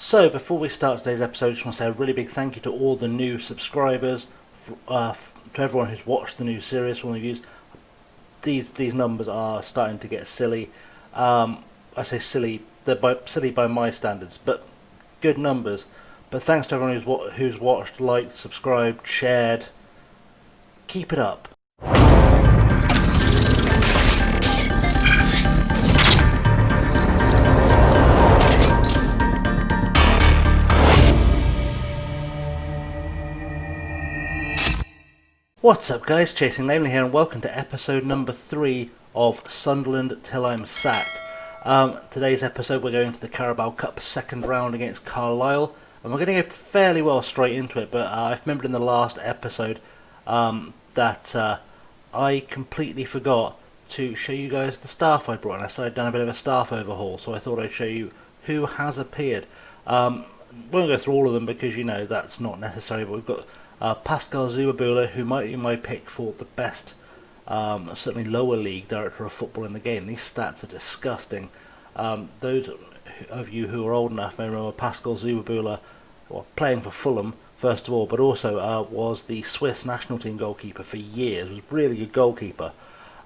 So, before we start today's episode, I just want to say a really big thank you to all the new subscribers, to everyone who's watched the new series from the views. These numbers are starting to get silly. I say silly, silly by my standards, but good numbers. But thanks to everyone who's watched, liked, subscribed, shared. Keep it up. What's up guys, Chasing Namely here and welcome to episode number 3 of Sunderland Till I'm Sacked. Today's episode we're going to the Carabao Cup second round against Carlisle, and we're going to go fairly well straight into it, but I remembered in the last episode that I completely forgot to show you guys the staff I brought in. So I'd done a bit of a staff overhaul, so I thought I'd show you who has appeared. Won't go through all of them because you know that's not necessary, but we've got Pascal Zubabula, who might be my pick for the best, certainly lower league director of football in the game. These stats are disgusting. Those of you who are old enough may remember Pascal Zubabula, well, playing for Fulham first of all, but also was the Swiss national team goalkeeper for years. Was a really good goalkeeper.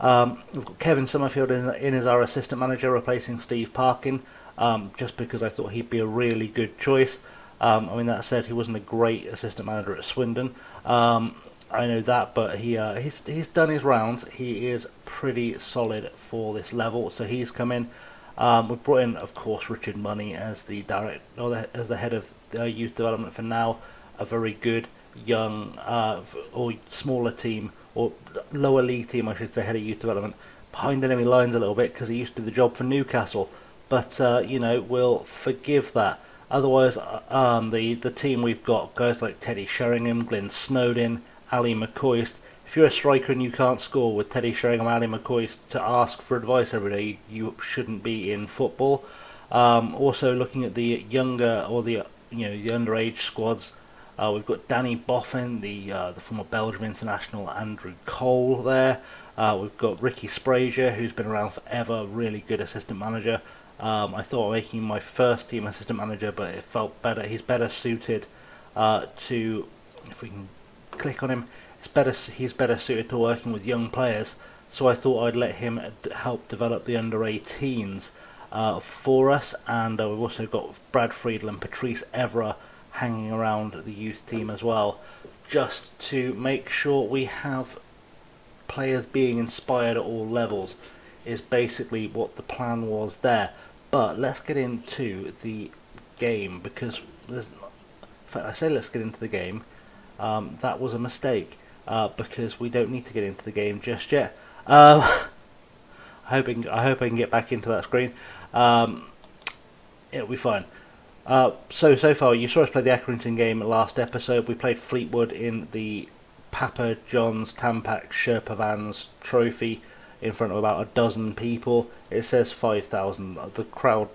We've got Kevin Summerfield in as our assistant manager, replacing Steve Parkin, just because I thought he'd be a really good choice. That said, he wasn't a great assistant manager at Swindon. I know that, but he's done his rounds. He is pretty solid for this level, so he's come in. We've brought in, of course, Richard Money as the as the head of youth development for now. A very good young or smaller team, or lower league team, I should say, head of youth development. Behind enemy lines a little bit because he used to do the job for Newcastle, but we'll forgive that. Otherwise, the team we've got guys like Teddy Sheringham, Glyn Snowden, Ali McCoist. If you're a striker and you can't score with Teddy Sheringham, Ali McCoist to ask for advice every day, you shouldn't be in football. Also, looking at the younger or the underage squads, we've got Danny Boffin, the former Belgium international, Andrew Cole there. We've got Ricky Sprazier, who's been around forever, really good assistant manager. I thought making my first team assistant manager, but it felt better. He's better suited to, if we can click on him, he's better suited to working with young players. So I thought I'd let him help develop the under 18s for us. And we've also got Brad Friedel and Patrice Evra hanging around the youth team as well, just to make sure we have players being inspired at all levels. Is basically what the plan was there. But let's get into the game, because in fact I say let's get into the game. That was a mistake, because we don't need to get into the game just yet. I hope I can get back into that screen. It'll be fine. So far you saw us play the Accrington game last episode. We played Fleetwood in the Papa John's Tampax Sherpa Vans Trophy in front of about a dozen people. It says 5,000. The crowd,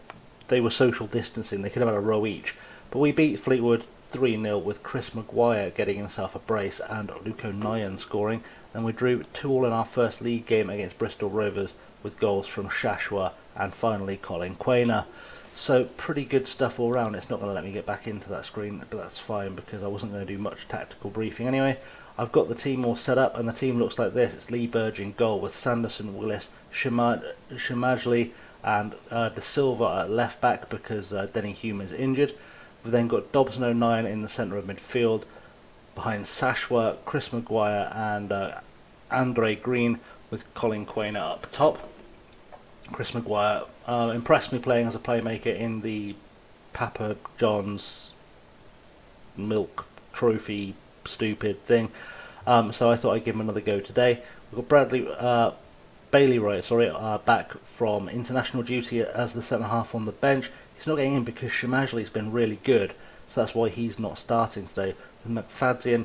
they were social distancing. They could have had a row each. But we beat Fleetwood 3-0 with Chris Maguire getting himself a brace and Luco Nyan scoring. And we drew 2-2 in our first league game against Bristol Rovers with goals from Shashwa and finally Colin Quainer. So pretty good stuff all round. It's not going to let me get back into that screen, but that's fine because I wasn't going to do much tactical briefing anyway. I've got the team all set up, and the team looks like this. It's Lee Burge in goal with Sanderson, Willis, Shamajli and De Silva at left back because Denny Hume is injured. We've then got Dobson 09 in the centre of midfield, behind Sashwa, Chris Maguire and Andre Green with Colin Quainer up top. Chris Maguire impressed me playing as a playmaker in the Papa John's Milk Trophy stupid thing, so I thought I'd give him another go today. We've got Bailey back from international duty as the centre half on the bench. He's not getting in because Shamajli's been really good, so that's why he's not starting today. With McFadzean,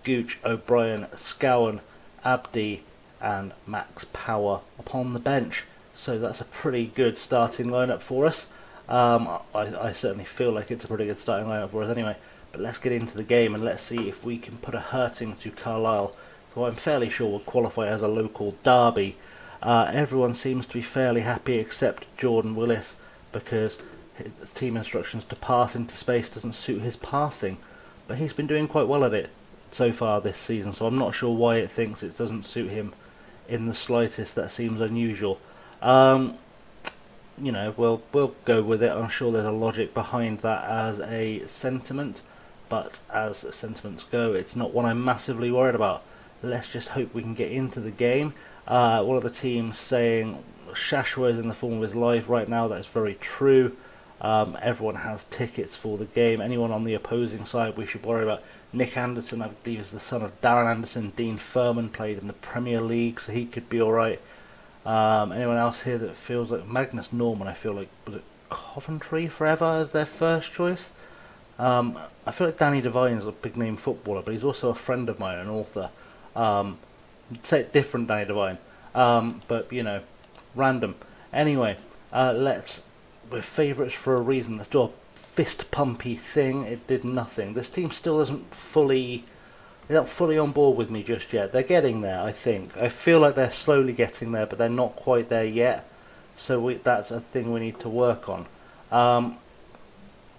Gooch, O'Brien, Scowen, Abdi and Max Power upon the bench. So that's a pretty good starting lineup for us. I certainly feel like it's a pretty good starting lineup for us anyway. But let's get into the game and let's see if we can put a hurting to Carlisle, who I'm fairly sure will qualify as a local derby. Everyone seems to be fairly happy except Jordan Willis, because his team instructions to pass into space doesn't suit his passing, but he's been doing quite well at it so far this season, so I'm not sure why it thinks it doesn't suit him in the slightest. That seems unusual. We'll go with it. I'm sure there's a logic behind that as a sentiment, but as sentiments go, it's not one I'm massively worried about. Let's just hope we can get into the game. One of the teams saying Shashwa is in the form of his life right now. That is very true. Everyone has tickets for the game. Anyone on the opposing side we should worry about. Nick Anderson, I believe, is the son of Darren Anderson. Dean Furman played in the Premier League, so he could be alright. Anyone else here that feels like Magnus Norman? I feel like, was it Coventry forever as their first choice? I feel like Danny Devine is a big name footballer, but he's also a friend of mine, an author. Say it different, Danny Devine, but random. Anyway, we're favourites for a reason. Let's do a fist pumpy thing. It did nothing. This team still isn't fully. They're not fully on board with me just yet. They're getting there, I think. I feel like they're slowly getting there, but they're not quite there yet. So that's a thing we need to work on.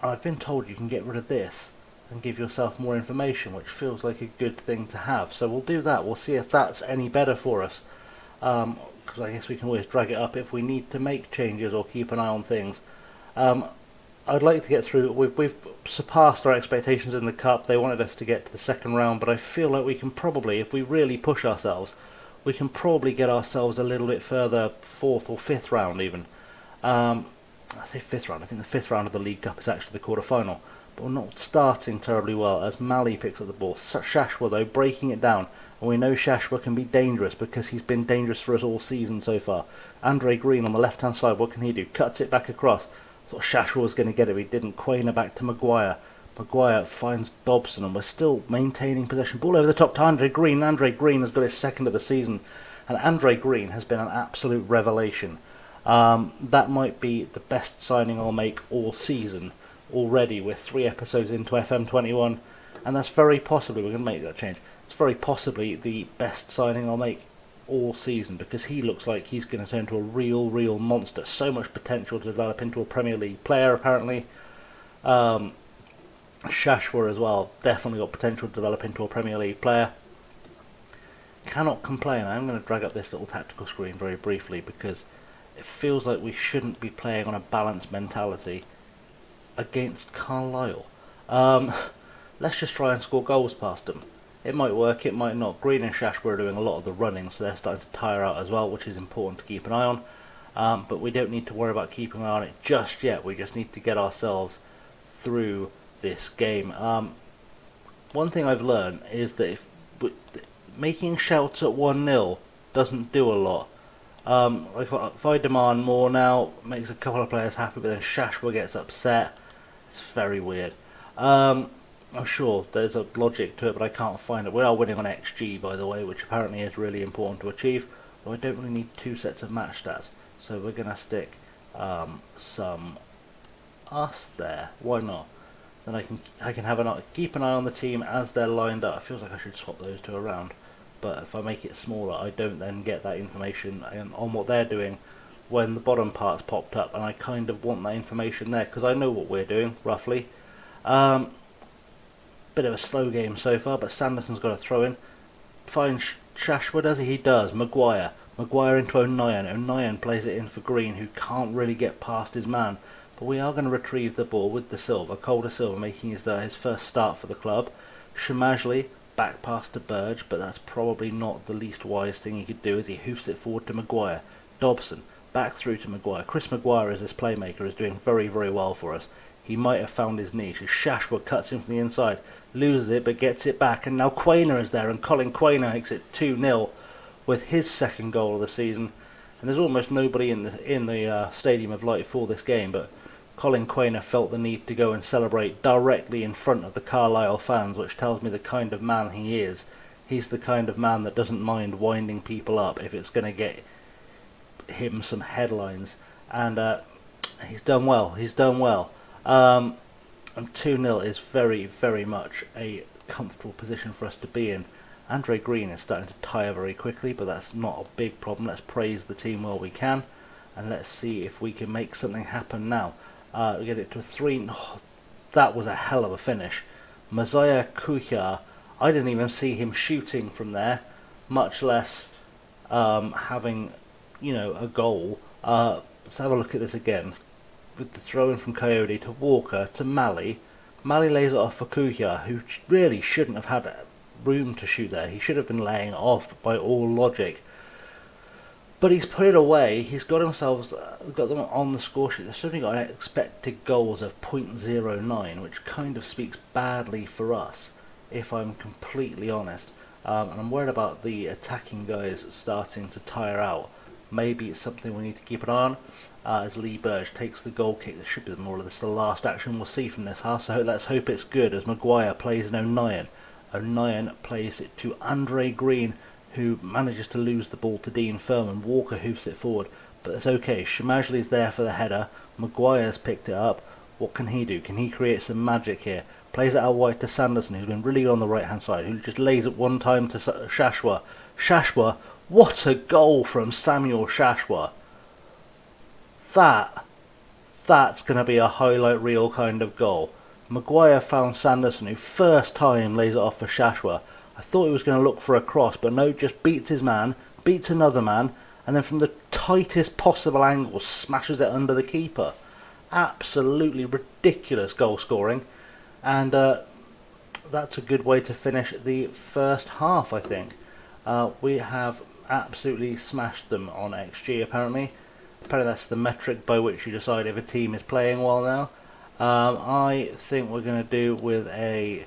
I've been told you can get rid of this and give yourself more information, which feels like a good thing to have. So we'll do that. We'll see if that's any better for us. Because I guess we can always drag it up if we need to make changes or keep an eye on things. I'd like to get through. We've surpassed our expectations in the cup. They wanted us to get to the second round, but I feel like we can probably, if we really push ourselves, we can probably get ourselves a little bit further, fourth or fifth round even. I say fifth round. I think the fifth round of the League Cup is actually the quarter-final. But we're not starting terribly well as Mali picks up the ball. Shashwa, though, breaking it down. And we know Shashwa can be dangerous because he's been dangerous for us all season so far. Andre Green on the left-hand side, what can he do? Cuts it back across. Thought Shashwa was going to get it, but he didn't. Quainer back to Maguire. Maguire finds Dobson, and we're still maintaining possession. Ball over the top to Andre Green. Andre Green has got his second of the season, and Andre Green has been an absolute revelation. That might be the best signing I'll make all season already. We're 3 episodes into FM21, and that's very possibly, we're going to make that change, it's very possibly the best signing I'll make all season, because he looks like he's going to turn into a real monster. So much potential to develop into a Premier League player, apparently. Shashwa as well, definitely got potential to develop into a Premier League player. Cannot complain. I'm going to drag up this little tactical screen very briefly, because it feels like we shouldn't be playing on a balanced mentality against Carlisle. Let's just try and score goals past them. It might work, it might not. Green and Shashwa are doing a lot of the running, so they're starting to tire out as well, which is important to keep an eye on. But we don't need to worry about keeping an eye on it just yet. We just need to get ourselves through this game. One thing I've learned is that if making shouts at 1-0 doesn't do a lot. Like if I demand more now, it makes a couple of players happy, but then Shashwa gets upset. It's very weird. I'm sure there's a logic to it, but I can't find it. We are winning on XG, by the way, which apparently is really important to achieve. Though I don't really need 2 sets of match stats, so we're going to stick some us there. Why not? Then I can have keep an eye on the team as they're lined up. It feels like I should swap those 2 around, but if I make it smaller, I don't then get that information on what they're doing when the bottom part's popped up, and I kind of want that information there because I know what we're doing roughly. Bit of a slow game so far, but Sanderson's got a throw in. Finds Shashwa, does he? He does. Maguire into O'Nien. O'Nien plays it in for Green, who can't really get past his man. But we are going to retrieve the ball with De Silva. Calder Silva making his first start for the club. Shamajli back past to Burge, but that's probably not the least wise thing he could do as he hoofs it forward to Maguire. Dobson back through to Maguire. Chris Maguire as this playmaker is doing very well for us. He might have found his niche as Shashwa cuts in from the inside, loses it but gets it back, and now Quainer is there, and Colin Quainer makes it 2-0 with his second goal of the season. And there's almost nobody in the Stadium of Light for this game, but Colin Quainer felt the need to go and celebrate directly in front of the Carlisle fans, which tells me the kind of man he is. He's the kind of man that doesn't mind winding people up if it's going to get him some headlines, and he's done well. And 2-0 is very much a comfortable position for us to be in. Andre Green is starting to tire very quickly, but that's not a big problem. Let's praise the team while we can, and let's see if we can make something happen now. We get it to a 3. Oh, that was a hell of a finish. Messiah Kuhar, I didn't even see him shooting from there, much less having, a goal. Let's have a look at this again. With the throw in from Coyote to Walker to Mali. Mali lays it off for Kuhar, who really shouldn't have had room to shoot there. He should have been laying off by all logic. But he's put it away. He's got them on the score sheet. They've certainly got expected goals of .09, which kind of speaks badly for us, if I'm completely honest. And I'm worried about the attacking guys starting to tire out. Maybe it's something we need to keep an eye on. As Lee Burge takes the goal kick. This should be more or less the last action we'll see from this half, so let's hope it's good as Maguire plays an O'Nien. O'Nien plays it to Andre Green, who manages to lose the ball to Dean Furman. Walker hoops it forward, but it's okay. Shamajli's there for the header. Maguire's picked it up. What can he do? Can he create some magic here? Plays it out wide to Sanderson, who's been really good on the right hand side, who just lays it one time to Shashwa. Shashwa, what a goal from Samuel Shashwa. That's going to be a highlight reel kind of goal. Maguire found Sanderson, who first time lays it off for Shashwa. I thought he was going to look for a cross, but no, just beats his man, beats another man, and then from the tightest possible angle smashes it under the keeper. Absolutely ridiculous goal scoring, and that's a good way to finish the first half, I think. We have absolutely smashed them on XG, apparently. Apparently that's the metric by which you decide if a team is playing well now. I think we're going to do with a...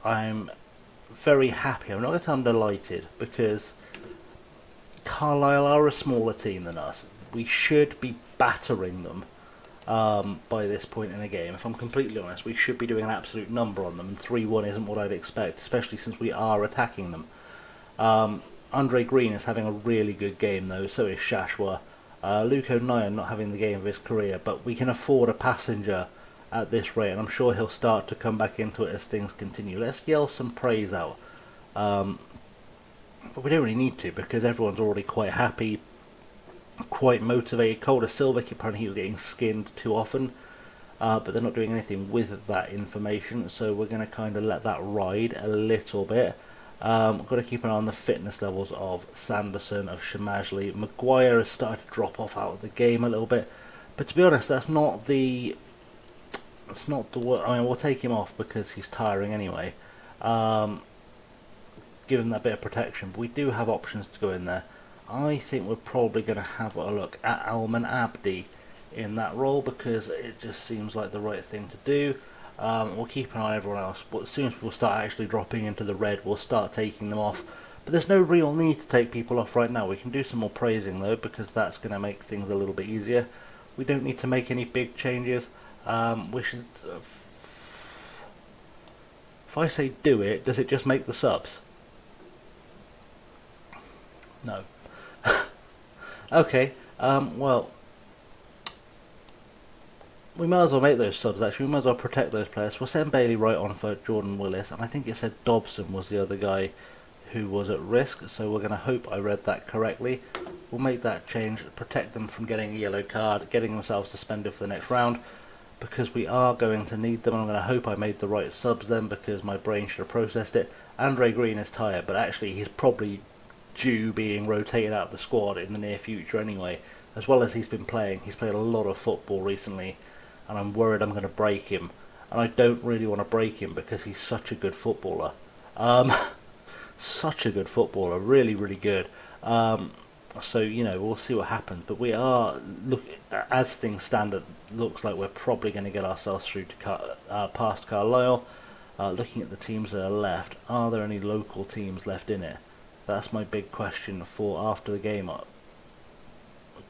I'm very happy. I'm not going to say I'm delighted, because Carlisle are a smaller team than us. We should be battering them by this point in the game. If I'm completely honest, we should be doing an absolute number on them, and 3-1 isn't what I'd expect, especially since we are attacking them. Andre Green is having a really good game though, so is Shashwa. Luke O'Nien not having the game of his career, but we can afford a passenger at this rate, and I'm sure he'll start to come back into it as things continue. Let's yell some praise out. But we don't really need to, because everyone's already quite happy, quite motivated. Calder Silvic, apparently he was getting skinned too often, but they're not doing anything with that information, so we're going to kind of let that ride a little bit. We've got to keep an eye on the fitness levels of Sanderson, of Shamajli. Maguire has started to drop off out of the game a little bit, but to be honest, that's not the word. I mean, we'll take him off because he's tiring anyway. Give him that bit of protection, but we do have options to go in there. I think we're probably going to have a look at Alman Abdi in that role, because it just seems like the right thing to do. We'll keep an eye on everyone else, but as soon as people start actually dropping into the red, we'll start taking them off. But there's no real need to take people off right now. We can do some more praising though, because that's going to make things a little bit easier. We don't need to make any big changes. We should... if I say do it, does it just make the subs? No. Okay, well... we might as well make those subs actually. We might as well protect those players. We'll send Bailey right on for Jordan Willis, and I think it said Dobson was the other guy who was at risk, so we're going to hope I read that correctly. We'll make that change, protect them from getting a yellow card, getting themselves suspended for the next round, because we are going to need them. I'm going to hope I made the right subs then, because my brain should have processed it. Andre Green is tired, but actually he's probably due being rotated out of the squad in the near future anyway, as well as he's been playing. He's played a lot of football recently, and I'm worried I'm going to break him, and I don't really want to break him because he's such a good footballer. Such a good footballer, really, really good. So, we'll see what happens, but we are, as things stand, it looks like we're probably going to get ourselves through to past Carlisle. Looking at the teams that are left, are there any local teams left in it? That's my big question for after the game.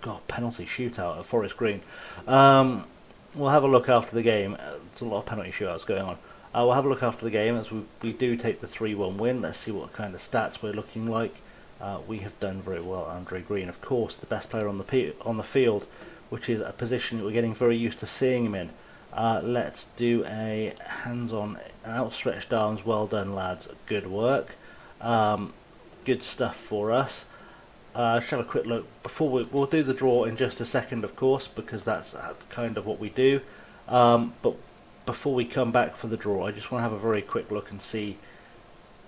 God, penalty shootout at Forest Green. We'll have a look after the game. There's a lot of penalty shootouts going on. We'll have a look after the game as we do take the 3-1 win. Let's see what kind of stats we're looking like. We have done very well. Andre Green, of course, the best player on the field, which is a position that we're getting very used to seeing him in. Let's do a hands-on, outstretched arms. Well done, lads. Good work. Good stuff for us. Just have a quick look before we'll do the draw in just a second, of course, because that's kind of what we do. But before we come back for the draw, I just want to have a very quick look and see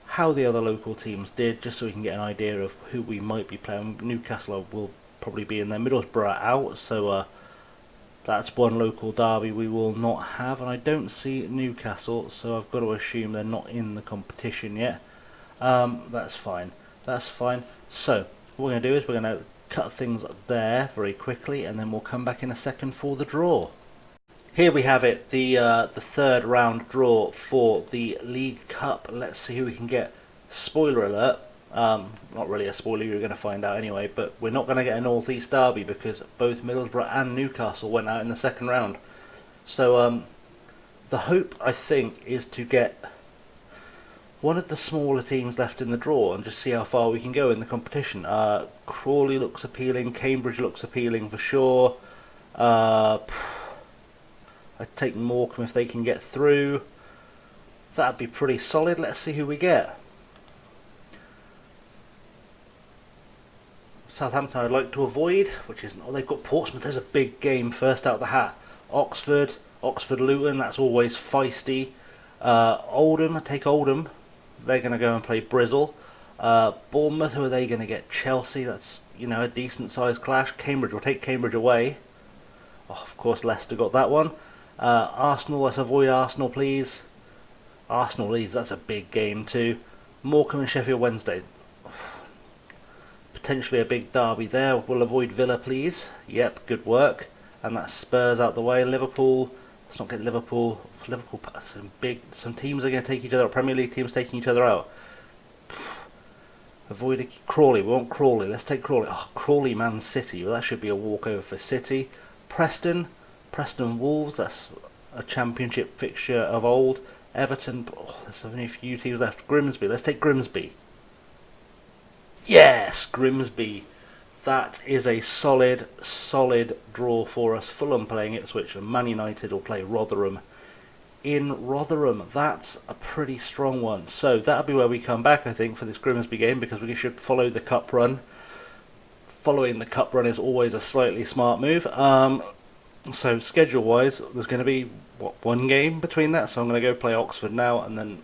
how the other local teams did, just so we can get an idea of who we might be playing. Newcastle will probably be in there. Middlesbrough out, so that's one local derby we will not have, and I don't see Newcastle, so I've got to assume they're not in the competition yet. That's fine. That's fine. So what we're going to do is we're going to cut things there very quickly, and then we'll come back in a second for the draw. Here we have it, the third round draw for the League Cup. Let's see who we can get. Spoiler alert, not really a spoiler, you're going to find out anyway, but we're not going to get a North East derby because both Middlesbrough and Newcastle went out in the second round. So the hope, I think, is to get one of the smaller teams left in the draw and just see how far we can go in the competition. Crawley looks appealing, Cambridge looks appealing for sure. I'd take Morecambe if they can get through. That'd be pretty solid. Let's see who we get. Southampton I'd like to avoid, which isn't. Oh, they've got Portsmouth. There's a big game first out the hat. Oxford Luton. That's always feisty. Oldham. I take Oldham. They're going to go and play Bristol. Bournemouth. Who are they going to get? Chelsea. That's, you know, a decent sized clash. Cambridge. We'll take Cambridge away. Oh, of course, Leicester got that one. Arsenal, let's avoid Arsenal, please. Arsenal Leeds, that's a big game too. Morecambe and Sheffield Wednesday. Potentially a big derby there. We'll avoid Villa, please. Yep, good work. And that's Spurs out the way. Liverpool, let's not get Liverpool. Liverpool, some teams are going to take each other out. Premier League teams taking each other out. Avoid Crawley, we want Crawley. Let's take Crawley. Oh, Crawley Man City. Well, that should be a walkover for City. Preston Wolves, that's a championship fixture of old. Everton, there's only a few teams left. Grimsby, let's take Grimsby. Yes, Grimsby. That is a solid draw for us. Fulham playing Ipswich and Man United will play Rotherham in Rotherham. That's a pretty strong one. So that'll be where we come back, I think, for this Grimsby game, because we should follow the cup run. Following the cup run is always a slightly smart move. So schedule-wise, there's going to be, one game between that. So I'm going to go play Oxford now, and then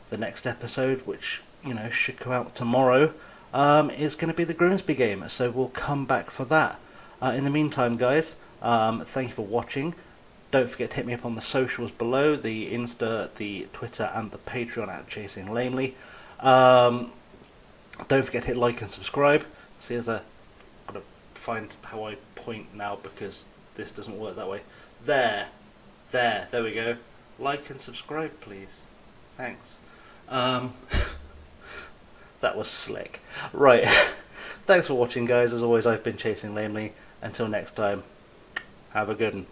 the next episode, which, you know, should come out tomorrow, is going to be the Grimsby game. So we'll come back for that. In the meantime, guys, thank you for watching. Don't forget to hit me up on the socials below, the Insta, the Twitter, and the Patreon at Chasing Lamely. Don't forget to hit like and subscribe. See, I've got to find how I point now because this doesn't work that way. There we go. Like and subscribe, please. Thanks. That was slick. Right. Thanks for watching, guys. As always, I've been Chasing Lamely. Until next time, have a good one.